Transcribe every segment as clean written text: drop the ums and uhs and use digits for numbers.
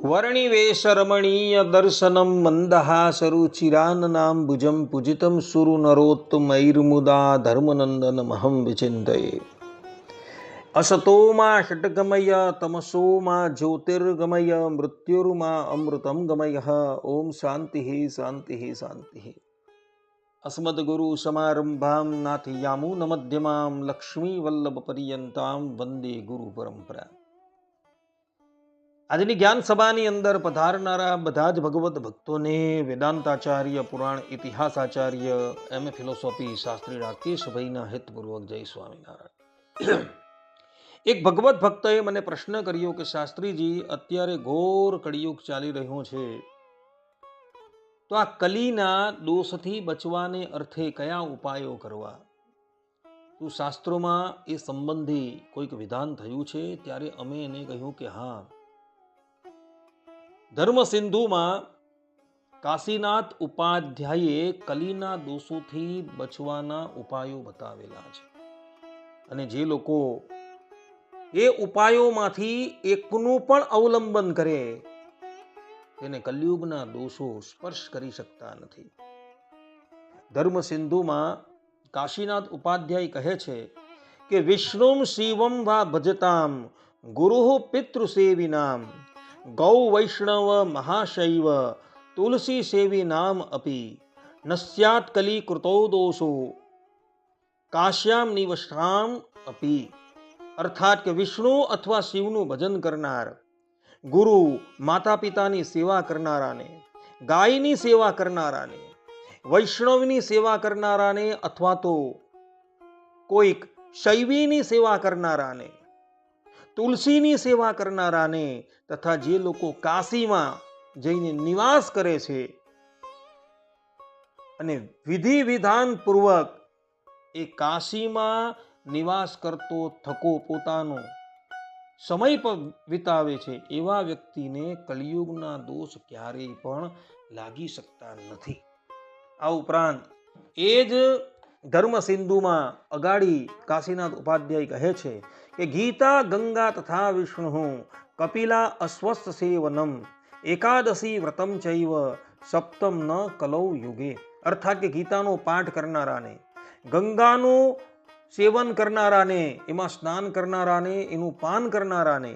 वर्णिवेशरमणीय दर्शनं मन्दहासरुचिराननाम्बुजं पूजितं सुरनरोत्तमैर्मुदा धर्मनन्दनमहं विचिन्तये। असतो मा षट्गमय तमसो मा ज्योतिर्गमय मृत्युर्मा अमृतं गमयः। ओम शान्तिः शान्तिः शान्तिः। अस्मद्गुरु समारंभां नाथयामुनमध्यमां लक्ष्मीवल्लभपर्यन्तां वंदे गुरु परंपरा। આજની જ્ઞાન સભાની અંદર પધારનારા બધા જ ભગવત ભક્તોને વેદાંતાચાર્ય, પુરાણ ઇતિહાસાચાર્ય, એમ.એ. ફિલોસોફી શાસ્ત્રી રાકેશભાઈના હિતપૂર્વક જય સ્વામિનારાયણ। એક ભગવત ભક્તએ મને પ્રશ્ન કર્યો કે શાસ્ત્રીજી, અત્યારે ઘોર કળિયુગ ચાલી રહ્યો છે, તો આ કલીના દોષથી બચવાને અર્થે કયા ઉપાયો કરવા? શું શાસ્ત્રોમાં એ સંબંધી કોઈક વિધાન થયું છે? ત્યારે અમે એને કહ્યું કે હા, ધર્મ સિંધુમાં કાશીનાથ ઉપાધ્યાયે કલીના દોષોથી બચવાના ઉપાયો બતાવેલા છે, અને જે લોકો એ ઉપાયોમાંથી એકનું પણ અવલંબન કરે તેને કલયુગના દોષો સ્પર્શ કરી શકતા નથી। ધર્મ સિંધુમાં કાશીનાથ ઉપાધ્યાય કહે છે કે વિષ્ણુમ શિવમ વા ભજતામ ગુરુઃ પિતૃસેવિનામ ગૌ વૈષ્ણવ મહાશૈવ તુલસી સેવી નામ અપી નસ્યાત કલી કૃતો દોષો કાશ્યામ નિવષ્ટામ અપી। અર્થાત કે વિષ્ણુ અથવા શિવનું ભજન કરનાર, ગુરુ માતા પિતાની સેવા કરનારાને, ગાયની સેવા કરનારાને, વૈષ્ણવની સેવા કરનારાને, અથવા તો કોઈક શૈવીની સેવા કરનારાને, તુલસીની સેવા કરનારાને, તથા જે લોકો કાશીમાં જઈને નિવાસ કરે છે અને વિધિ વિધાન પૂર્વક એ કાશીમાં નિવાસ કરતો થકો પોતાનો સમય વિતાવે છે, એવા વ્યક્તિને કલિયુગના દોષ ક્યારેય પણ લાગી શકતા નથી। આ ઉપરાંત એ જ ધર્મ સિંધુમાં અગાડી કાશીનાથ ઉપાધ્યાય કહે છે કે ગીતા ગંગા તથા વિષ્ણુ કપિલા અસ્વસ્થ સેવનમ એકાદશી વ્રતમ ચૈવ સપ્તમ ન કલૌ યુગે। અર્થાત કે ગીતાનો પાઠ કરનારાને, ગંગાનું સેવન કરનારાને, એમાં સ્નાન કરનારાને, એનું પાન કરનારાને,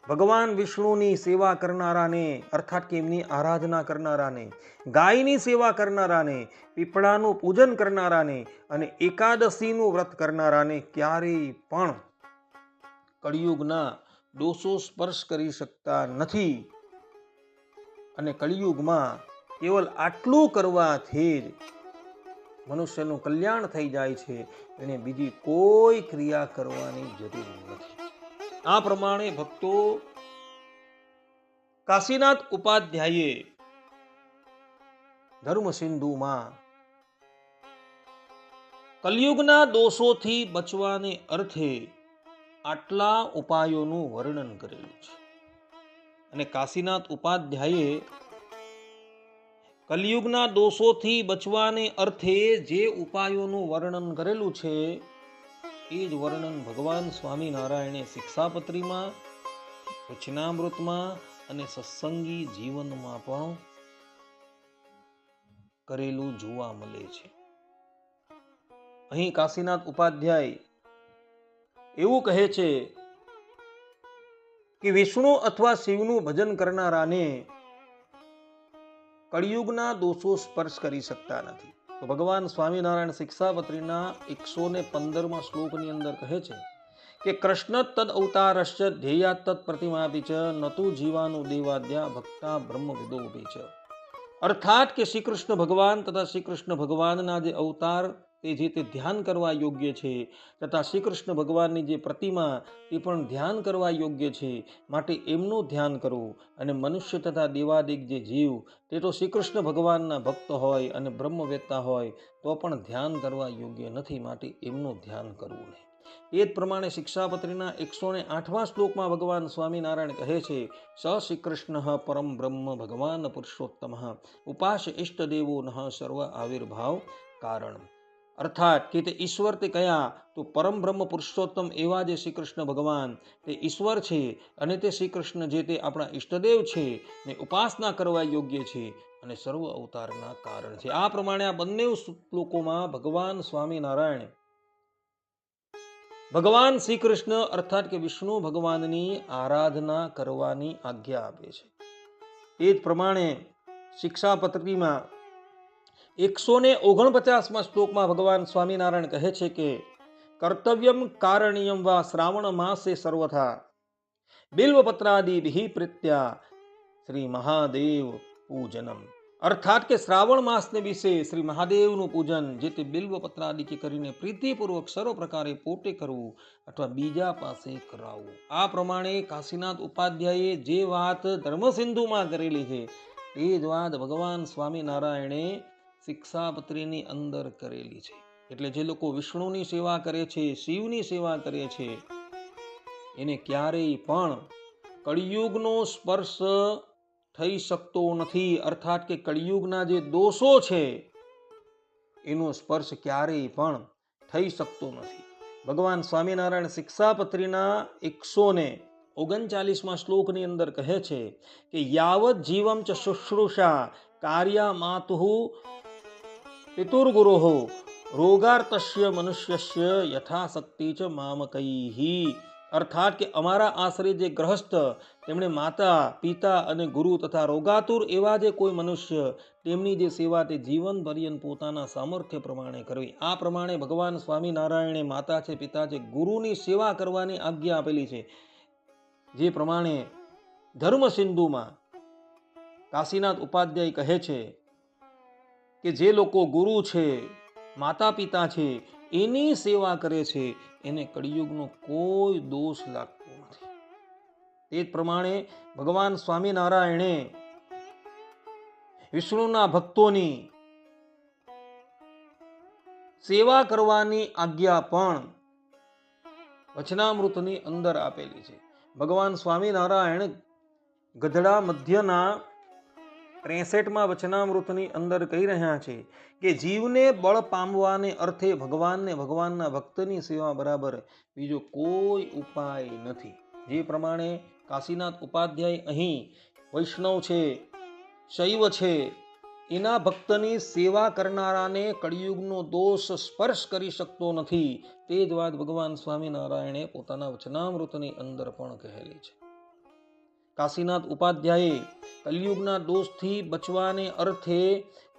ભગવાન વિષ્ણુની સેવા કરનારાને, અર્થાત કે એમની આરાધના કરનારાને, ગાયની સેવા કરનારાને, પીપળાનું પૂજન કરનારાને અને એકાદશીનું વ્રત કરનારાને ક્યારેય પણ કળિયુગના દોષો સ્પર્શ કરી શકતા નથી। અને કળિયુગમાં કેવલ આટલું કરવાથી જ મનુષ્યનું કલ્યાણ થઈ જાય છે, એને બીજી કોઈ ક્રિયા કરવાની જરૂર નથી। આ પ્રમાણે ભક્તો કાશીનાથ ઉપાધ્યાયે ધર્મ સિંધુમાં કલયુગના દોષોથી બચવાને અર્થે આટલા ઉપાયોનું વર્ણન કરેલું છે। અને કાશીનાથ ઉપાધ્યાયે કલયુગના દોષોથી બચવાને અર્થે જે ઉપાયોનું વર્ણન કરેલું છે, એ જ વર્ણન ભગવાન સ્વામિનારાયણે શિક્ષાપત્રીમાં, વચનામૃતમાં અને સત્સંગી જીવનમાં પણ કરેલું જોવા મળે છે। અહીં કાશીનાથ ઉપાધ્યાય એવું કહે છે કે વિષ્ણુ અથવા શિવનું ભજન કરનારાને કળિયુગના દોષો સ્પર્શ કરી શકતા નથી। તો ભગવાન સ્વામિનારાયણ શિક્ષાપત્રીના 115મા શ્લોકની અંદર કહે છે કે કૃષ્ણ તદ અવતારશ્ચ ધ્યેયા તદ પ્રતિમાપી ચ નતુ જીવાનુ દેવાદ્યા ભક્તા બ્રહ્મવિદો ભી ચ। અર્થાત કે શ્રી કૃષ્ણ ભગવાન તથા શ્રી કૃષ્ણ ભગવાનના જે અવતાર તે ધ્યાન કરવા યોગ્ય છે, તથા શ્રી કૃષ્ણ ભગવાનની જે પ્રતિમા તે પણ ધ્યાન કરવા યોગ્ય છે, માટે એમનું ધ્યાન કરવું। અને મનુષ્ય તથા દેવાદિક જે જીવ તે તો શ્રી કૃષ્ણ ભગવાનના ભક્ત હોય અને બ્રહ્મવેત્તા હોય તો પણ ધ્યાન કરવા યોગ્ય નથી, માટે એમનું ધ્યાન કરવું નહીં। એ જ પ્રમાણે શિક્ષાપત્રીના 108મા શ્લોકમાં ભગવાન સ્વામિનારાયણ કહે છે સ શ્રી કૃષ્ણ પરમ બ્રહ્મ ભગવાન પુરુષોત્તમ ઉપાસ ઇષ્ટદેવો નઃ સર્વ આવિર્ભાવ કારણ। અર્થાત કે તે ઈશ્વર તે કયા, તો પરમ બ્રહ્મ પુરુષોત્તમ એવા જે શ્રી કૃષ્ણ ભગવાન તે ઈશ્વર છે અને તે શ્રી કૃષ્ણ જે તે આપણા ઈષ્ટદેવ છે ને ઉપાસના કરવા યોગ્ય છે અને સર્વ અવતારના કારણ છે. આ પ્રમાણે આ બંને શ્લોકોમાં ભગવાન સ્વામિનારાયણ ભગવાન શ્રી કૃષ્ણ અર્થાત કે વિષ્ણુ ભગવાનની આરાધના કરવાની આજ્ઞા આપે છે. એ જ પ્રમાણે શિક્ષાપત્રીમાં 149માં શ્લોકમાં ભગવાન સ્વામિનારાયણ કહે છે કે કર્તવ્યમ કારણીયમ વા શ્રાવણ માસે સર્વથા બિલ્વપત્રાદિભિ પ્રીત્યા શ્રી મહાદેવ પૂજનમ. અર્થાત કે શ્રાવણ માસને વિશે શ્રી મહાદેવનું પૂજન જે તે બિલ્વપત્રાદિ કરીને પ્રીતિપૂર્વક સર્વ પ્રકારે પોતે કરવું અથવા બીજા પાસે કરાવવું. આ પ્રમાણે કાશીનાથ ઉપાધ્યાયે જે વાત ધર્મસિંધુમાં કરેલી છે તે જ વાત ભગવાન સ્વામિનારાયણે શિક્ષાપત્રીની અંદર કરેલી છે. એટલે જે લોકો વિષ્ણુની સેવા કરે છે, શિવની સેવા કરે છે, એને ક્યારેય પણ કળિયુગનો સ્પર્શ થઈ શકતો નથી. અર્થાત કે કળિયુગના જે દોષો છે એનો સ્પર્શ ક્યારેય પણ થઈ શકતો નથી. ભગવાન સ્વામિનારાયણ શિક્ષાપત્રીના 139માં શ્લોકની અંદર કહે છે કે યાવત જીવમ ચ શુશ્રૂષા કાર્યા માતુઃ પિતુર્ગુરોઃ રોગાર્તસ્ય મનુષ્યસ્ય યથાશક્તિ ચ મામકૈઃ. અર્થાત કે અમારા આશ્રિત જે ગ્રહસ્થ તેમણે માતા પિતા અને ગુરુ તથા રોગાતુર એવા જે કોઈ મનુષ્ય તેમની જે સેવા તે જીવન પર્યંત પોતાના સામર્થ્ય પ્રમાણે કરવી. આ પ્રમાણે ભગવાન સ્વામિનારાયણે માતા છે, પિતા છે, ગુરુની સેવા કરવાની આજ્ઞા આપેલી છે. જે પ્રમાણે ધર્મસિંધુમાં કાશીનાથ ઉપાધ્યાય કહે છે કે જે લોકો ગુરુ છે, માતા પિતા છે, એની સેવા કરે છે એને કળિયુગનો કોઈ દોષ લાગતો નથી. તે જ પ્રમાણે ભગવાન સ્વામિનારાયણે વિષ્ણુના ભક્તોની સેવા કરવાની આજ્ઞા પણ વચનામૃતની અંદર આપેલી છે. ભગવાન સ્વામિનારાયણ ગધડા મધ્યના 63માં વચનામૃતની અંદર કહી રહ્યા છે કે જીવને બળ પામવાને અર્થે ભગવાનને ભગવાનના ભક્તની સેવા બરાબર બીજો કોઈ ઉપાય નથી. જે પ્રમાણે કાશીનાથ ઉપાધ્યાય અહીં વૈષ્ણવ છે, શૈવ છે, એના ભક્તની સેવા કરનારાને કળિયુગનો દોષ સ્પર્શ કરી શકતો નથી. તે જ વાત ભગવાન સ્વામિનારાયણે પોતાના વચનામૃતની અંદર પણ કહેલી છે. કાશીનાથ ઉપાધ્યાયે કલયુગના દોષથી બચવાને અર્થે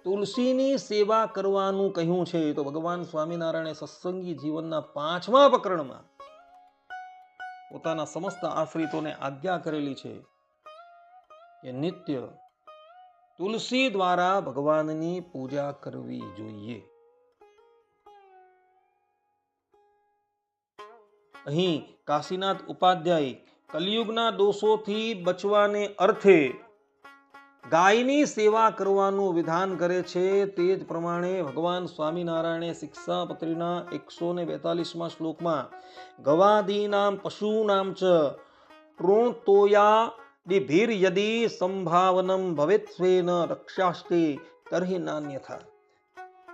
તુલસીની સેવા કરવાનું કહ્યું છે. તો ભગવાન સ્વામિનારાયણે સત્સંગી જીવનના 5મા પ્રકરણમાં પોતાના સમસ્ત આશ્રિતોને આજ્ઞા કરેલી છે કે નિત્ય તુલસી દ્વારા ભગવાનની પૂજા કરવી જોઈએ. અહીં કાશીનાથ ઉપાધ્યાય કલયુગના દોષોથી બચવાને અર્થે ગાયની સેવા કરવાનું વિધાન કરે છે. તે જ પ્રમાણે ભગવાન સ્વામિનારાયણે શિક્ષાપત્રીના 142માં શ્લોકમાં ગવાદીનામ પશુનામ ચ પ્રોણતોયાદિભિર યદિ સંભાવનમ ભવેત્સ્વેન રક્ષાસ્તે તર્હિ નાન્યથા.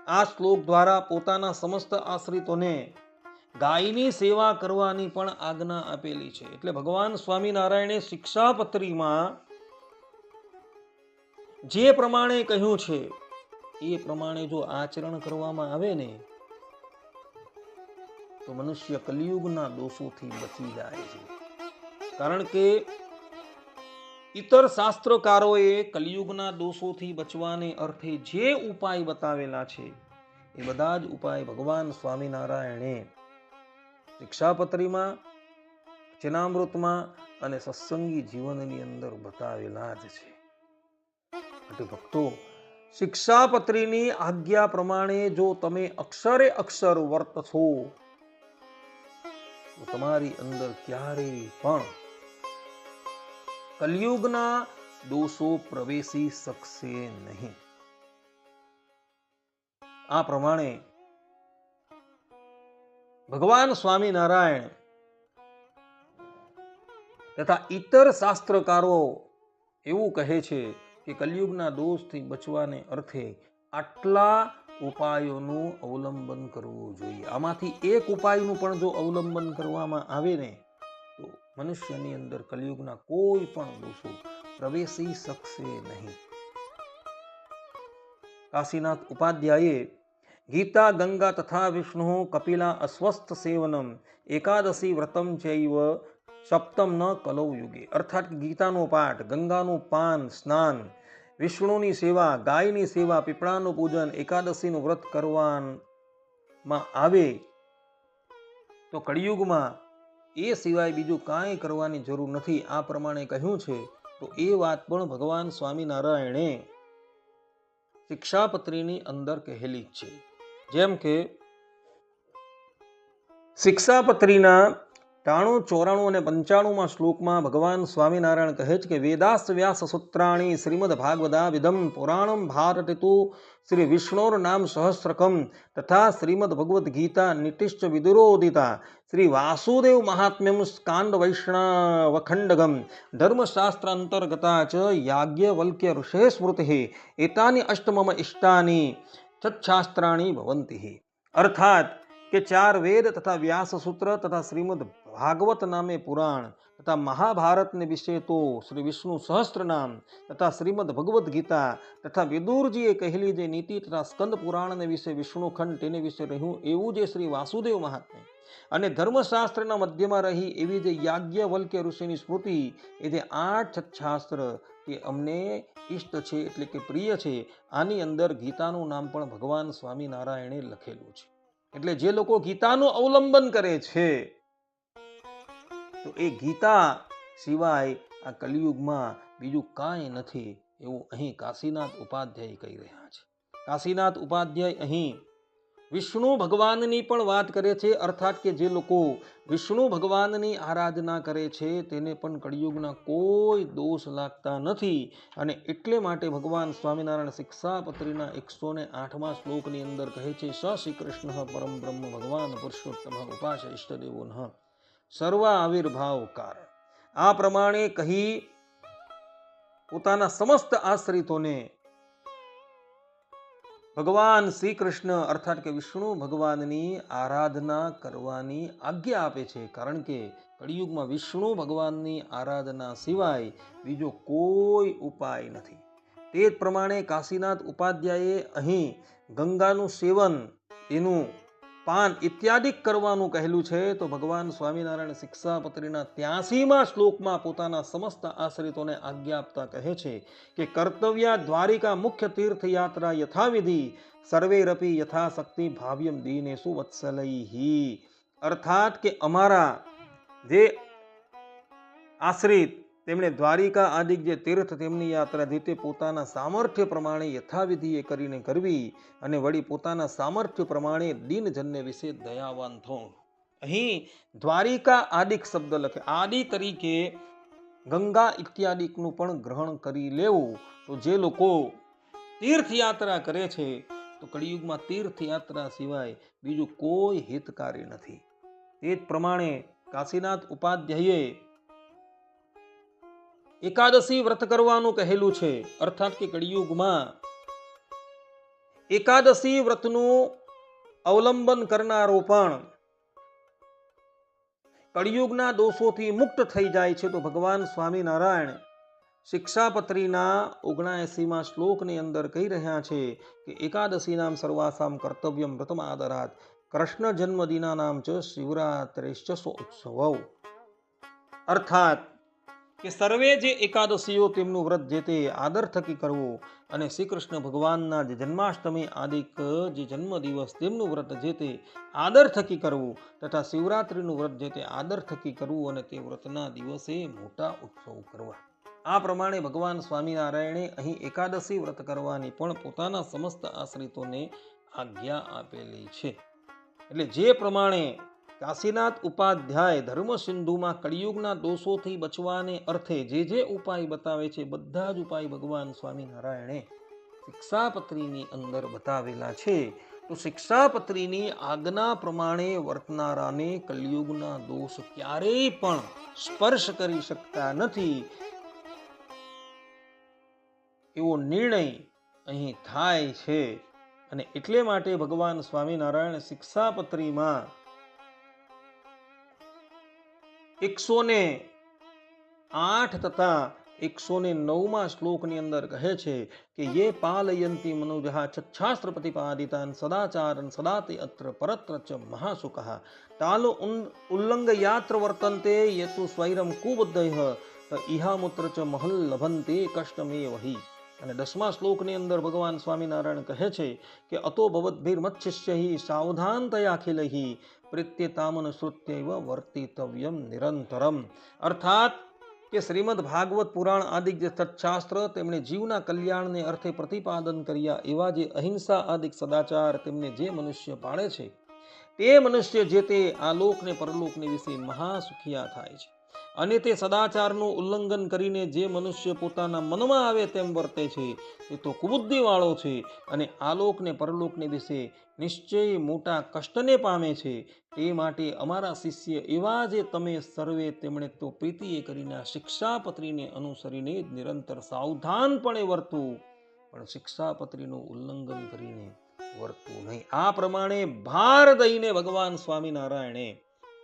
આ શ્લોક દ્વારા પોતાના સમસ્ત આશ્રિતોને ગાયની સેવા કરવાની પણ આજ્ઞા આપેલી છે. એટલે ભગવાન સ્વામિનારાયણે શિક્ષાપત્રીમાં જે પ્રમાણે કહ્યું છે એ પ્રમાણે જો આચરણ કરવામાં આવે ને તો મનુષ્ય કલિયુગના દોષોથી બચી જાય છે. કારણ કે ઇતર શાસ્ત્રકારોએ કલિયુગના દોષોથી બચવાને અર્થે જે ઉપાય બતાવેલા છે એ બધા જ ઉપાય ભગવાન સ્વામિનારાયણે શિક્ષાપત્રીમાં, વચનામૃતમાં અને સત્સંગી જીવનની અંદર બતાવેલા જ છે. એટલે ભક્તો, શિક્ષાપત્રીની આજ્ઞા પ્રમાણે જો તમે અક્ષરે અક્ષર વર્તશો તો તમારી અંદર ક્યારેય પણ કલયુગના દોષો પ્રવેશી શકશે નહીં. આ પ્રમાણે ભગવાન સ્વામિનારાયણ તથા ઇતર શાસ્ત્રકારો એવું કહે છે કે કલયુગના દોષથી બચવાને અર્થે આટલા ઉપાયોનું અવલંબન કરવું જોઈએ. આમાંથી એક ઉપાયનું પણ જો અવલંબન કરવામાં આવે ને તો મનુષ્યની અંદર કલિયુગના કોઈ પણ દોષો પ્રવેશી શકશે નહીં. કાશીનાથ ઉપાધ્યાયે ગીતા ગંગા તથા વિષ્ણુ કપિલા અસ્વસ્થ સેવનમ એકાદશી વ્રતમ ચૈવ સપ્તમ ન કલૌ યુગે. અર્થાત ગીતાનો પાઠ, ગંગાનું પાન સ્નાન, વિષ્ણુની સેવા, ગાયની સેવા, પીપળાનું પૂજન, એકાદશીનું વ્રત કરવામાં આવે તો કળિયુગમાં એ સિવાય બીજું કાંઈ કરવાની જરૂર નથી. આ પ્રમાણે કહ્યું છે. તો એ વાત પણ ભગવાન સ્વામિનારાયણે શિક્ષાપત્રીની અંદર કહેલી જ છે. જેમ કે શિક્ષાપત્રીના 93, 94 અને 95 શ્લોકમાં ભગવાન સ્વામિનારાયણ કહે છે કે વેદાસ વ્યાસ સૂત્રાણી શ્રીમદ ભાગવદા વિદમ પુરાણમ ભારતીતુ શ્રી વિષ્ણોર નામ સહસ્રકમ તથા શ્રીમદ ભગવદ ગીતા નિતિશ્ચ વિદુરોદિતા શ્રી વાસુદેવ મહાત્મ્યમ સ્કાંદ વૈષ્ણવખંડગમ ધર્મશાસ્ત્ર અંતર્ગતા ચ યાજ્ઞવલ્ક્ય ઋષે સ્મૃતિ એતાની અષ્ટમમ ઇષ્ટાની તત્શાસ્ત્રાણી ભવંતિ. અર્થાત કે 4 વેદ તથા વ્યાસ સૂત્ર તથા શ્રીમદ ભાગવત નામે પુરાણ તથા મહાભારતને વિશે તો શ્રી વિષ્ણુ સહસ્ત્ર નામ તથા શ્રીમદ ભગવદ્ ગીતા તથા વિદુરજીએ કહેલી જે નીતિ તથા સ્કંદ પુરાણને વિશે વિષ્ણુ ખંડ તેને વિશે રહ્યું એવું જે શ્રી વાસુદેવ મહાત્મ્ય અને ધર્મશાસ્ત્રના મધ્યમાં રહી એવી જે યાજ્ઞવલ્ક્ય ઋષિની સ્મૃતિ એ જે 8 સત્શાસ્ત્ર એ અમને ઇષ્ટ છે એટલે કે પ્રિય છે. આની અંદર ગીતાનું નામ પણ ભગવાન સ્વામિનારાયણે લખેલું છે. એટલે જે લોકો ગીતાનું અવલંબન કરે છે તો એ ગીતા સિવાય આ કલિયુગમાં બીજું કાંઈ નથી એવું અહીં કાશીનાથ ઉપાધ્યાય કહી રહ્યા છે. કાશીનાથ ઉપાધ્યાય અહીં વિષ્ણુ ભગવાનની પણ વાત કરે છે. અર્થાત કે જે લોકો વિષ્ણુ ભગવાનની આરાધના કરે છે તેને પણ કળિયુગના કોઈ દોષ લાગતા નથી. અને એટલે માટે ભગવાન સ્વામિનારાયણ શિક્ષાપત્રીના 108મા શ્લોકની અંદર કહે છે સ શ્રી કૃષ્ણ પરમ બ્રહ્મ ભગવાન પુરુષોત્તમ ઉપાસ ઇષ્ટદેવો ન સર્વ આવિર્ભાવ કારણ. આ પ્રમાણે કહી પોતાના સમસ્ત આશ્રિતોને ભગવાન શ્રી કૃષ્ણ અર્થાત કે વિષ્ણુ ભગવાનની આરાધના કરવાની આજ્ઞા આપે છે. કારણ કે કળિયુગમાં વિષ્ણુ ભગવાનની આરાધના સિવાય બીજો કોઈ ઉપાય નથી. તે જ પ્રમાણે કાશીનાથ ઉપાધ્યાયે અહીં ગંગાનું સેવન, એનું પાન ઇત્યાદિ કરવાનું કહેલું છે. તો ભગવાન સ્વામિનારાયણ શિક્ષાપત્રીના 83મા શ્લોકમાં પોતાના સમસ્ત આશ્રિતોને આજ્ઞા આપતા કહે છે કે કર્તવ્ય દ્વારિકા મુખ્ય તીર્થયાત્રા યથાવિધિ સર્વેરપી યથાશક્તિ ભાવ્યમ દીનેષુ વત્સલૈહિ. અર્થાત કે અમારા જે આશ્રિત તેમણે દ્વારિકા આદિ જે તીર્થ તેમની યાત્રા રીતે પોતાના સામર્થ્ય પ્રમાણે યથાવિધિએ કરીને કરવી અને વળી પોતાના સામર્થ્ય પ્રમાણે દીનજનને વિશે દયાવાન થવું. અહીં દ્વારિકા આદિક શબ્દ લખે. આદિ તરીકે ગંગા ઇત્યાદિકનું પણ ગ્રહણ કરી લેવું. તો જે લોકો તીર્થયાત્રા કરે છે તો કળિયુગમાં તીર્થયાત્રા સિવાય બીજું કોઈ હિતકારી નથી. તે જ પ્રમાણે કાશીનાથ ઉપાધ્યાયે એકાદશી વ્રત કરવાનું કહેલું છે. અર્થાત કે કળિયુગમાં એકાદશી વ્રતનું અવલંબન કરનારો પણ કળિયુગના દોષોથી મુક્ત થઈ જાય છે. તો ભગવાન સ્વામિનારાયણ શિક્ષાપત્રીના 79મા શ્લોકની અંદર કહી રહ્યા છે કે એકાદશી નામ સર્વાસામ કર્તવ્યમ વ્રતમ આદરાત કૃષ્ણ જન્મદિના નામ ચ શિવરાત્રિશ્ચ ઉત્સવ. અર્થાત કે સર્વે જે એકાદશીઓ તેમનું વ્રત જે તે આદર થકી કરવું અને શ્રી કૃષ્ણ ભગવાનના જે જન્માષ્ટમી આદિક જે જન્મદિવસ તેમનું વ્રત જે તે આદર થકી કરવું તથા શિવરાત્રિનું વ્રત જે તે આદર થકી કરવું અને તે વ્રતના દિવસે મોટા ઉત્સવ કરવા. આ પ્રમાણે ભગવાન સ્વામિનારાયણે અહીં એકાદશી વ્રત કરવાની પણ પોતાના સમસ્ત આશ્રિતોને આજ્ઞા આપેલી છે. એટલે જે પ્રમાણે કાશીનાથ ઉપાધ્યાય ધર્મસિંધુમાં કળિયુગના દોષોથી બચવાને અર્થે જે ઉપાય બતાવે છે બધા જ ઉપાય ભગવાન સ્વામિનારાયણે શિક્ષાપત્રીની અંદર બતાવેલા છે. તો શિક્ષાપત્રીની આજ્ઞા પ્રમાણે વર્તનારાને કળિયુગના દોષ ક્યારેય પણ સ્પર્શ કરી શકતા નથી એવો નિર્ણય અહીં થાય છે. અને એટલે માટે ભગવાન સ્વામિનારાયણ શિક્ષાપત્રીમાં 108 તથા 109 શ્લોકની અંદર કહે છે કે યે પાલયંતી મનુજઃ છચ્છાસ્ત્ર પ્રતિપાદિતાન સદાચારન સદાતે અત્ર પરત્ર ચ મહાસુખઃ તાલો ઉલ્લંઘયાત્ર વર્તન્તે યતુ સ્વૈરમ કુબુદ્ધયઃ ઇહામુત્ર ચ મહલ લભંતે કષ્ટમેવહિ. અને 10મા શ્લોકની અંદર ભગવાન સ્વામિનારાયણ કહે છે કે અતો ભવદ્ભિર્મચ્છિષ્યૈ સાવધાનતયાખિલૈ પ્રીત્યતામન શ્રુત્યૈવ વર્તિતવ્યમ નિરંતરમ. અર્થાત કે શ્રીમદ ભાગવત પુરાણ આદિક જે સત્શાસ્ત્ર તેમણે જીવના કલ્યાણને અર્થે પ્રતિપાદન કર્યા એવા જે અહિંસા આદિક સદાચાર તેમને જે મનુષ્ય પાળે છે તે મનુષ્ય જે તે આલોકને પરલોકને વિશે મહાસુખિયા થાય છે. અને તે સદાચારનું ઉલ્લંઘન કરીને જે મનુષ્ય પોતાના મનમાં આવે તેમ વર્તે છે તે તો કુબુદ્ધિવાળો છે અને આલોકને પરલોકને વિશે નિશ્ચય મોટા કષ્ટને પામે છે. તે માટે અમારા શિષ્ય એવા જે તમે સર્વે તેમણે તો પ્રીતિએ કરીને આ શિક્ષાપત્રીને અનુસરીને જ નિરંતર સાવધાનપણે વર્તવું, પણ શિક્ષાપત્રીનું ઉલ્લંઘન કરીને વર્તવું નહીં. આ પ્રમાણે ભાર દઈને ભગવાન સ્વામિનારાયણે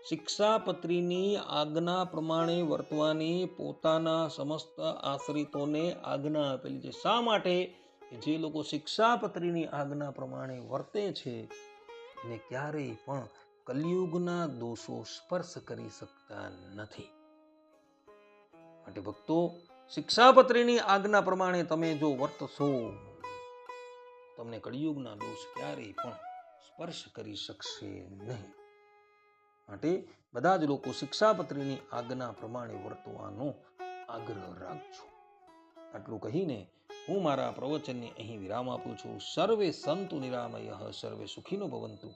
શિક્ષાપત્રીની આજ્ઞા પ્રમાણે વર્તવાની પોતાના સમસ્ત આશ્રિતોને આજ્ઞા આપેલી છે. શા માટે? જે લોકો શિક્ષાપત્રીની આજ્ઞા પ્રમાણે વર્તે છે એને ક્યારેય પણ કલિયુગના દોષો સ્પર્શ કરી શકતા નથી. માટે ભક્તો, શિક્ષાપત્રીની આજ્ઞા પ્રમાણે તમે જો વર્તશો તમને કલિયુગના દોષ ક્યારેય પણ સ્પર્શ કરી શકશે નહીં. માટે બધા જ લોકો શિક્ષાપત્રીની આજ્ઞા પ્રમાણે વર્તવાનો આગ્રહ રાખજો. આટલું કહીને હું મારા પ્રવચનને અહીં વિરામ આપું છું. સર્વે સંતુ નિરામયઃ, સર્વે સુખીનો ભવંતુ,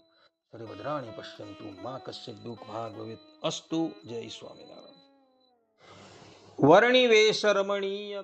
સર્વે ભદ્રાણિ પશ્યન્તુ, મા કશ્ચિત દુઃખ ભાગ ભવેત. અસ્તુ. જય સ્વામિનારાયણ. વર્ણિવેશ રમણીય